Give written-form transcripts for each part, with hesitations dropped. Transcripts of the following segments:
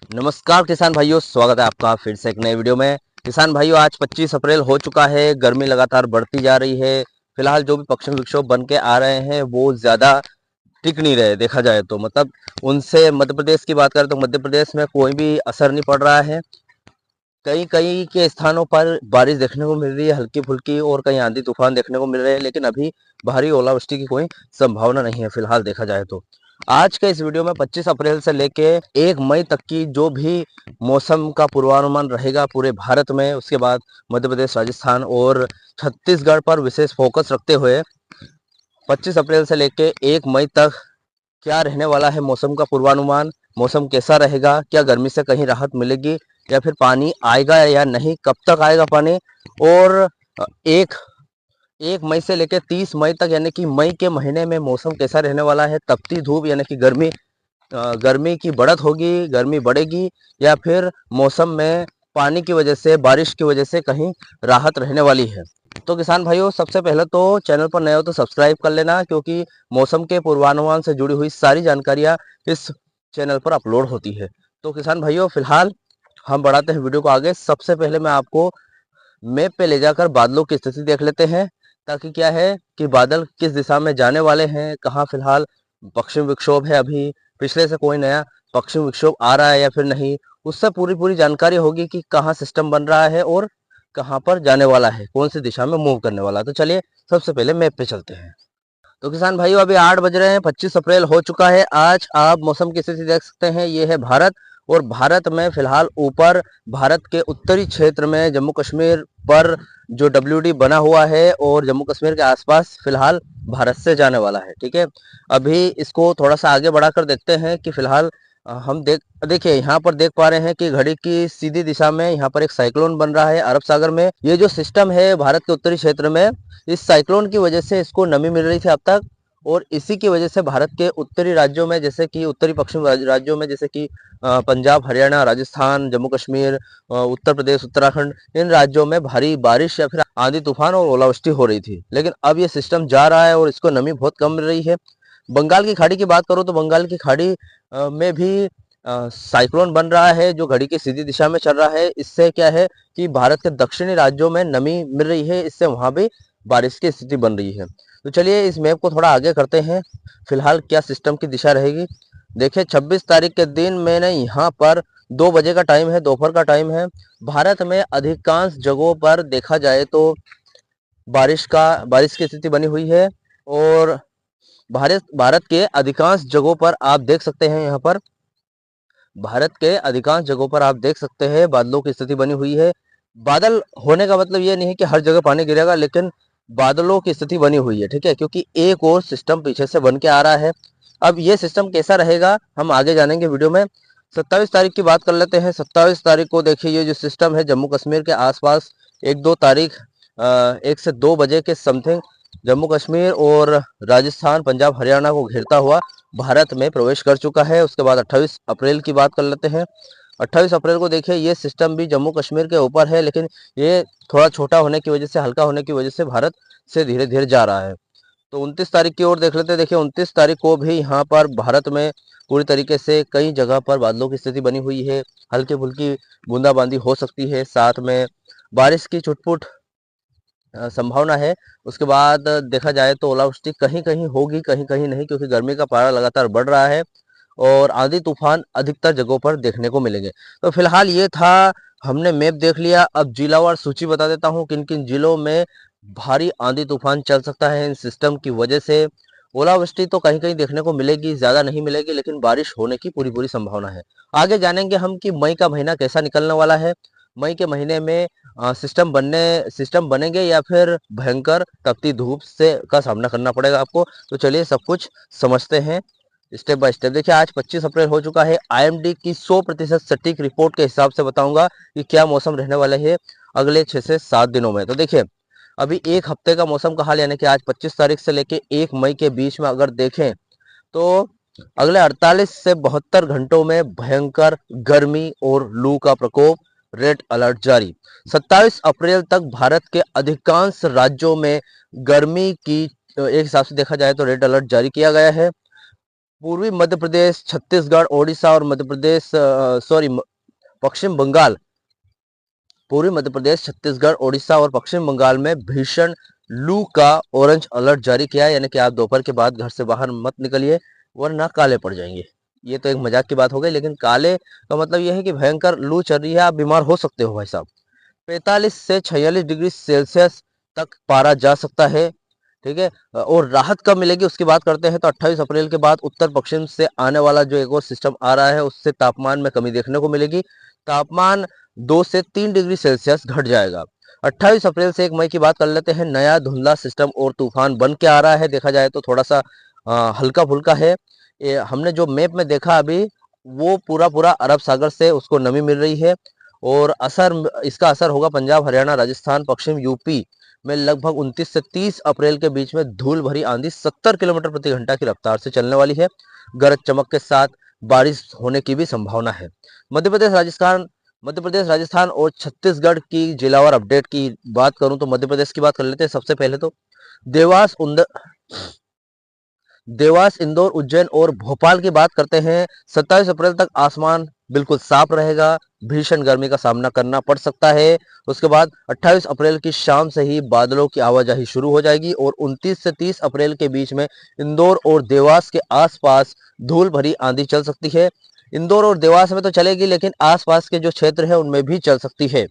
नमस्कार किसान भाइयों, स्वागत है आपका फिर से एक नए वीडियो में। किसान भाइयों, आज 25 अप्रैल हो चुका है। गर्मी लगातार बढ़ती जा रही है। फिलहाल जो भी पश्चिमी विक्षोभ बन के आ रहे हैं वो ज़्यादा टिक नहीं रहे। देखा जाए तो मतलब उनसे मध्य प्रदेश की बात करें तो मध्य प्रदेश में कोई भी असर नहीं पड़ रहा है। कई कई के स्थानों पर बारिश देखने को मिल रही है हल्की फुल्की, और कहीं आंधी तूफान देखने को मिल रहे हैं, लेकिन अभी भारी ओलावृष्टि की कोई संभावना नहीं है फिलहाल देखा जाए तो। आज के इस वीडियो में 25 अप्रैल से लेके 1 मई तक की जो भी मौसम का पूर्वानुमान रहेगा पूरे भारत में, उसके बाद मध्य प्रदेश, राजस्थान और छत्तीसगढ़ पर विशेष फोकस रखते हुए 25 अप्रैल से लेके 1 मई तक क्या रहने वाला है मौसम का पूर्वानुमान। मौसम कैसा रहेगा, क्या गर्मी से कहीं राहत मिलेगी या फिर पानी आएगा या नहीं, कब तक आएगा पानी, और एक एक मई से लेकर 30 मई तक यानी कि मई के महीने में मौसम कैसा रहने वाला है। तपती धूप यानी कि गर्मी की बढ़त होगी, गर्मी बढ़ेगी, या फिर मौसम में पानी की वजह से, बारिश की वजह से कहीं राहत रहने वाली है। तो किसान भाइयों, सबसे पहले तो चैनल पर नए हो तो सब्सक्राइब कर लेना, क्योंकि मौसम के पूर्वानुमान से जुड़ी हुई सारी जानकारियां इस चैनल पर अपलोड होती है। तो किसान भाइयों, फिलहाल हम बढ़ाते हैं वीडियो को आगे। सबसे पहले मैं आपको मैप पे ले जाकर बादलों की स्थिति देख लेते हैं, ताकि क्या है कि बादल किस दिशा में जाने वाले हैं, कहाँ फिलहाल पश्चिम विक्षोभ है, अभी पिछले से कोई नया पश्चिम विक्षोभ आ रहा है या फिर नहीं, उससे पूरी पूरी जानकारी होगी कि कहाँ सिस्टम बन रहा है और कहाँ पर जाने वाला है, कौन सी दिशा में मूव करने वाला है। तो चलिए सबसे पहले मैप पे चलते हैं। तो किसान भाइयों, अभी 8 बज रहे हैं, 25 अप्रैल हो चुका है। आज आप मौसम की स्थिति देख सकते हैं। ये है भारत, और भारत में फिलहाल ऊपर भारत के उत्तरी क्षेत्र में जम्मू कश्मीर पर जो WD बना हुआ है, और जम्मू कश्मीर के आसपास फिलहाल भारत से जाने वाला है। ठीक है, अभी इसको थोड़ा सा आगे बढ़ाकर देखते हैं कि फिलहाल हम देखिए यहाँ पर देख पा रहे हैं कि घड़ी की सीधी दिशा में यहाँ पर एक साइक्लोन बन रहा है अरब सागर में। ये जो सिस्टम है भारत के उत्तरी क्षेत्र में, इस साइक्लोन की वजह से इसको नमी मिल रही थी अब तक, और इसी की वजह से भारत के उत्तरी राज्यों में, जैसे कि उत्तरी पश्चिम राज्यों में, जैसे कि पंजाब, हरियाणा, राजस्थान, जम्मू कश्मीर, उत्तर प्रदेश, उत्तराखंड, इन राज्यों में भारी बारिश या फिर आंधी तूफान और ओलावृष्टि हो रही थी। लेकिन अब ये सिस्टम जा रहा है और इसको नमी बहुत कम मिल रही है। बंगाल की खाड़ी की बात करो तो बंगाल की खाड़ी में भी साइक्लोन बन रहा है जो घड़ी की सीधी दिशा में चल रहा है। इससे क्या है कि भारत के दक्षिणी राज्यों में नमी मिल रही है, इससे वहां भी बारिश की स्थिति बन रही है। तो चलिए इस मैप को थोड़ा आगे करते हैं, फिलहाल क्या सिस्टम की दिशा रहेगी। देखिए 26 तारीख के दिन मैंने यहाँ पर 2 बजे का टाइम है, दोपहर का टाइम है। भारत में अधिकांश जगहों पर देखा जाए तो बारिश की स्थिति बनी हुई है, और भारत भारत के अधिकांश जगहों पर आप देख सकते हैं, यहाँ पर भारत के अधिकांश जगहों पर आप देख सकते हैं बादलों की स्थिति बनी हुई है। बादल होने का मतलब ये नहीं है कि हर जगह पानी गिरेगा, लेकिन बादलों की स्थिति बनी हुई है। ठीक है, क्योंकि एक और सिस्टम पीछे से बन के आ रहा है। अब ये सिस्टम कैसा रहेगा हम आगे जानेंगे वीडियो में। 27 तारीख की बात कर लेते हैं। 27 तारीख को देखिए, ये जो सिस्टम है जम्मू कश्मीर के आसपास 1-2 तारीख 1 से 2 बजे के समथिंग जम्मू कश्मीर और राजस्थान, पंजाब, हरियाणा को घेरता हुआ भारत में प्रवेश कर चुका है। उसके बाद 28 अप्रैल की बात कर लेते हैं। 28 अप्रैल को देखिए, ये सिस्टम भी जम्मू कश्मीर के ऊपर है, लेकिन ये थोड़ा छोटा होने की वजह से, हल्का होने की वजह से भारत से धीरे धीरे जा रहा है। तो 29 तारीख की ओर देख लेते हैं। देखिए 29 तारीख को भी यहाँ पर भारत में पूरी तरीके से कई जगह पर बादलों की स्थिति बनी हुई है। हल्की फुल्की बूंदाबांदी हो सकती है, साथ में बारिश की छुटपुट संभावना है। उसके बाद देखा जाए तो ओलावृष्टि कहीं कहीं होगी, कहीं कहीं नहीं, क्योंकि गर्मी का पारा लगातार बढ़ रहा है, और आंधी तूफान अधिकतर जगहों पर देखने को मिलेंगे। तो फिलहाल ये था, हमने मैप देख लिया। अब जिलावार सूची बता देता हूँ किन किन जिलों में भारी आंधी तूफान चल सकता है इन सिस्टम की वजह से। ओलावृष्टि तो कहीं कहीं देखने को मिलेगी, ज्यादा नहीं मिलेगी, लेकिन बारिश होने की पूरी पूरी संभावना है। आगे जानेंगे हम कि मई का महीना कैसा निकलने वाला है। मई के महीने में सिस्टम बनेंगे या फिर भयंकर तपती धूप से का सामना करना पड़ेगा आपको। तो चलिए सब कुछ समझते हैं स्टेप बाय स्टेप। देखिए आज 25 अप्रैल हो चुका है। IMD की 100% सटीक रिपोर्ट के हिसाब से बताऊंगा कि क्या मौसम रहने वाला है अगले 6 से 7 दिनों में। तो देखिए अभी एक हफ्ते का मौसम का हाल, यानी कि आज 25 तारीख से लेके 1 मई के बीच में अगर देखें तो अगले 48 से 72 घंटों में भयंकर गर्मी और लू का प्रकोप, रेड अलर्ट जारी। 27 अप्रैल तक भारत के अधिकांश राज्यों में गर्मी की एक हिसाब से देखा जाए तो रेड अलर्ट जारी किया गया है। पूर्वी मध्य प्रदेश, छत्तीसगढ़, ओडिशा और मध्य प्रदेश पश्चिम बंगाल, पूर्वी मध्य प्रदेश, छत्तीसगढ़, ओडिशा और पश्चिम बंगाल में भीषण लू का ऑरेंज अलर्ट जारी किया है। यानी कि आप दोपहर के बाद घर से बाहर मत निकलिए वरना काले पड़ जाएंगे। ये तो एक मजाक की बात हो गई, लेकिन काले का मतलब यह है कि भयंकर लू चल रही है, आप बीमार हो सकते हो भाई साहब। 45 से 46 डिग्री सेल्सियस तक पारा जा सकता है। ठीक है। और राहत कब मिलेगी उसकी बात करते हैं तो 28 अप्रैल के बाद उत्तर पश्चिम से आने वाला जो एक और सिस्टम आ रहा है उससे तापमान में कमी देखने को मिलेगी। तापमान 2 से 3 डिग्री सेल्सियस घट जाएगा। 28 अप्रैल से 1 मई की बात कर लेते हैं। नया धुंधला सिस्टम और तूफान बन के आ रहा है। देखा जाए तो थोड़ा सा हल्का फुल्का है। हमने जो मैप में देखा अभी वो पूरा पूरा अरब सागर से उसको नमी मिल रही है और इसका असर होगा पंजाब, हरियाणा, राजस्थान, पश्चिम यूपी में लगभग 29 से 30 अप्रैल के बीच में धूल भरी आंधी 70 किलोमीटर प्रति घंटा की रफ्तार से चलने वाली है। गरज चमक के साथ बारिश होने की भी संभावना है। मध्य प्रदेश, राजस्थान और छत्तीसगढ़ की जिलावार अपडेट की बात करूं तो मध्य प्रदेश की बात कर लेते हैं। सबसे पहले तो देवास देवास, इंदौर, उज्जैन और भोपाल की बात करते हैं। 27 अप्रैल तक आसमान बिल्कुल साफ रहेगा। भीषण गर्मी का सामना करना पड़ सकता है। उसके बाद 28 अप्रैल की शाम से ही बादलों की आवाजाही शुरू हो जाएगी और 29 से 30 अप्रैल के बीच में इंदौर और देवास के आसपास धूल भरी आंधी चल सकती है। इंदौर और देवास में तो चलेगी लेकिन आसपास के जो क्षेत्र है उनमें भी चल सकती है।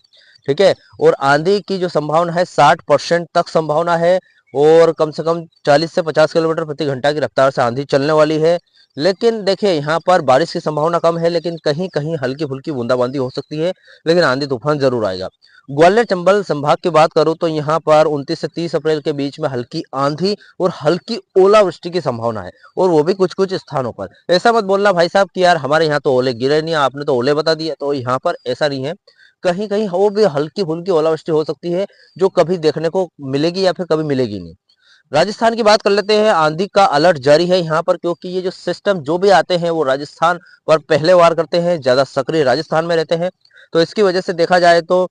ठीक है। और आंधी की जो संभावना है 60% तक संभावना है और कम से कम 40 से 50 किलोमीटर प्रति घंटा की रफ्तार से आंधी चलने वाली है। लेकिन देखिए यहाँ पर बारिश की संभावना कम है लेकिन कहीं कहीं हल्की फुल्की बूंदाबांदी हो सकती है, लेकिन आंधी तूफान जरूर आएगा। ग्वालियर चंबल संभाग की बात करूं तो यहाँ पर 29 से 30 अप्रैल के बीच में हल्की आंधी और हल्की ओलावृष्टि की संभावना है और वो भी कुछ कुछ स्थानों पर। ऐसा मत बोलना भाई साहब कि यार हमारे यहाँ तो ओले गिरे नहीं, आपने तो ओले बता दिया, तो यहाँ पर ऐसा नहीं है। कहीं कहीं वो भी हल्की फुल्की ओलावृष्टि हो सकती है जो कभी देखने को मिलेगी या फिर कभी मिलेगी नहीं। राजस्थान की बात कर लेते हैं। आंधी का अलर्ट जारी है यहाँ पर क्योंकि ये जो सिस्टम जो भी आते हैं वो राजस्थान पर पहले वार करते हैं, ज्यादा सक्रिय राजस्थान में रहते हैं, तो इसकी वजह से देखा जाए तो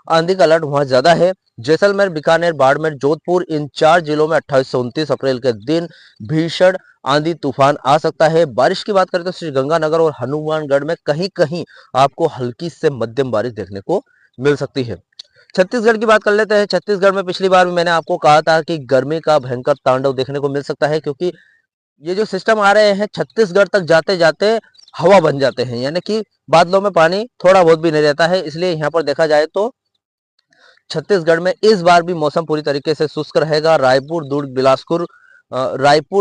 आंधी का अलर्ट वहां ज्यादा है। जैसलमेर, बीकानेर, बाड़मेर, जोधपुर इन 4 जिलों में 28 से 29 अप्रैल के दिन भीषण आंधी तूफान आ सकता है। बारिश की बात करें तो श्रीगंगानगर और हनुमानगढ़ में कहीं कहीं आपको हल्की से मध्यम बारिश देखने को मिल सकती है। छत्तीसगढ़ की बात कर लेते हैं। छत्तीसगढ़ में पिछली बार भी मैंने आपको कहा था कि गर्मी का भयंकर तांडव देखने को मिल सकता है क्योंकि ये जो सिस्टम आ रहे हैं छत्तीसगढ़ तक जाते जाते हवा बन जाते हैं, यानी कि बादलों में पानी थोड़ा बहुत भी नहीं रहता है। इसलिए यहाँ पर देखा जाए तो छत्तीसगढ़ में इस बार भी मौसम पूरी तरीके से शुष्क रहेगा। रायपुर,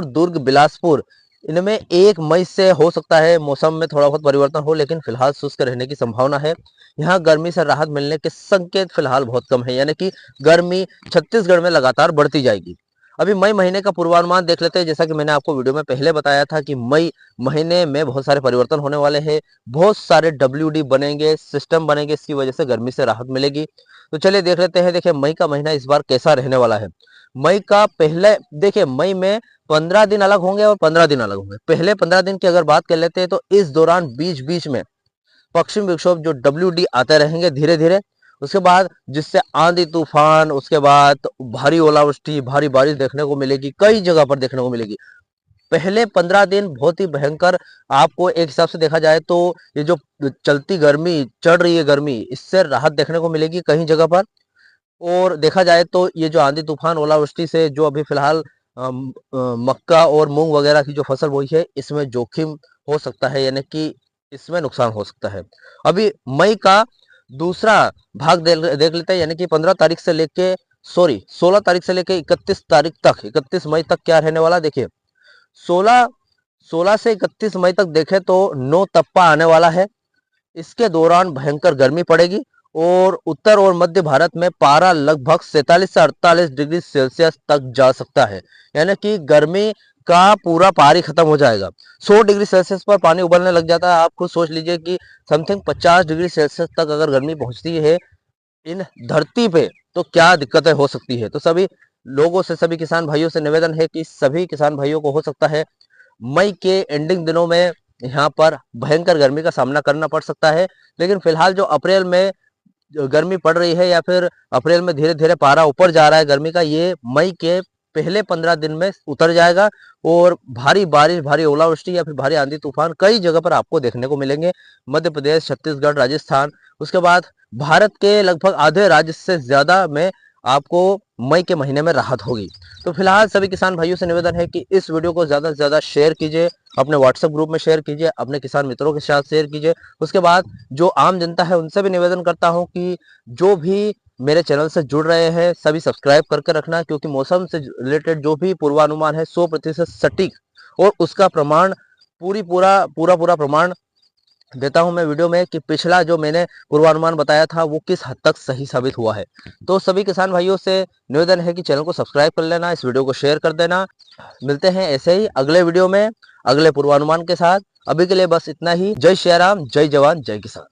दुर्ग, बिलासपुर इनमें 1 मई से हो सकता है मौसम में थोड़ा बहुत परिवर्तन हो, लेकिन फिलहाल शुष्क रहने की संभावना है। यहाँ गर्मी से राहत मिलने के संकेत फिलहाल बहुत कम है, यानी कि गर्मी छत्तीसगढ़ में लगातार बढ़ती जाएगी। अभी मई महीने का पूर्वानुमान देख लेते हैं। जैसा कि मैंने आपको वीडियो में पहले बताया था कि मई महीने में बहुत सारे परिवर्तन होने वाले हैं, बहुत सारे WD बनेंगे, सिस्टम बनेंगे, इसकी वजह से गर्मी से राहत मिलेगी। तो चलिए देख लेते हैं। देखिए मई का महीना इस बार कैसा रहने वाला है। मई का पहले देखिए मई में 15 दिन अलग होंगे और 15 दिन अलग होंगे। पहले 15 दिन की अगर बात कर लेते हैं तो इस दौरान बीच बीच में पश्चिम विक्षोभ जो WD आते रहेंगे धीरे धीरे। उसके बाद जिससे आंधी तूफान, उसके बाद भारी ओलावृष्टि, भारी बारिश देखने को मिलेगी, कई जगह पर देखने को मिलेगी। पहले 15 दिन बहुत ही भयंकर आपको एक हिसाब से देखा जाए तो ये जो चलती गर्मी चढ़ रही है गर्मी, इससे राहत देखने को मिलेगी कई जगह पर। और देखा जाए तो ये जो आंधी तूफान ओलावृष्टि से जो अभी फिलहाल मक्का और मूंग वगैरह की जो फसल बोई है इसमें जोखिम हो सकता है, यानी कि इसमें नुकसान हो सकता है। अभी मई का दूसरा भाग देख लेते हैं, यानी कि 15 तारीख से लेके 16 तारीख से लेके 31 तारीख तक, 31 मई तक क्या रहने वाला देखिए। 16 16 से 31 मई तक देखें तो नो तप्पा आने वाला है। इसके दौरान भयंकर गर्मी पड़ेगी और उत्तर और मध्य भारत में पारा लगभग 47 से 48 डिग्री सेल्सियस तक जा सकता है, यानी कि गर्मी का पूरा पार ही खत्म हो जाएगा। 100 डिग्री सेल्सियस पर पानी उबलने लग जाता है। आप खुद सोच लीजिए कि समथिंग 50 डिग्री सेल्सियस तक अगर गर्मी पहुंचती है इन धरती पे तो क्या दिक्कतें हो सकती है। तो सभी लोगों से, सभी किसान भाइयों से निवेदन है कि सभी किसान भाइयों को हो सकता है मई के एंडिंग दिनों में यहाँ पर भयंकर गर्मी का सामना करना पड़ सकता है। लेकिन फिलहाल जो अप्रैल में गर्मी पड़ रही है या फिर अप्रैल में धीरे धीरे पारा ऊपर जा रहा है गर्मी का, ये मई के पहले 15 दिन में उतर जाएगा और भारी बारिश, भारी ओलावृष्टि या फिर भारी आंधी तूफान कई जगह पर आपको देखने को मिलेंगे। मध्य प्रदेश, छत्तीसगढ़, राजस्थान, उसके बाद भारत के लगभग आधे राज्य से ज्यादा में आपको मई के महीने में राहत होगी। तो फिलहाल सभी किसान भाइयों से निवेदन है कि इस वीडियो को ज्यादा से ज्यादा शेयर कीजिए, अपने व्हाट्सएप ग्रुप में शेयर कीजिए, अपने किसान मित्रों के साथ शेयर कीजिए। उसके बाद जो आम जनता है उनसे भी निवेदन करता हूं कि जो भी मेरे चैनल से जुड़ रहे हैं सभी सब्सक्राइब करके रखना, क्योंकि मौसम से रिलेटेड जो भी पूर्वानुमान है 100% सटीक और उसका प्रमाण पूरा प्रमाण देता हूं मैं वीडियो में कि पिछला जो मैंने पूर्वानुमान बताया था वो किस हद तक सही साबित हुआ है। तो सभी किसान भाइयों से निवेदन है कि चैनल को सब्सक्राइब कर लेना, इस वीडियो को शेयर कर देना। मिलते हैं ऐसे ही अगले वीडियो में अगले पूर्वानुमान के साथ। अभी के लिए बस इतना ही। जय श्री राम, जय जवान, जय किसान।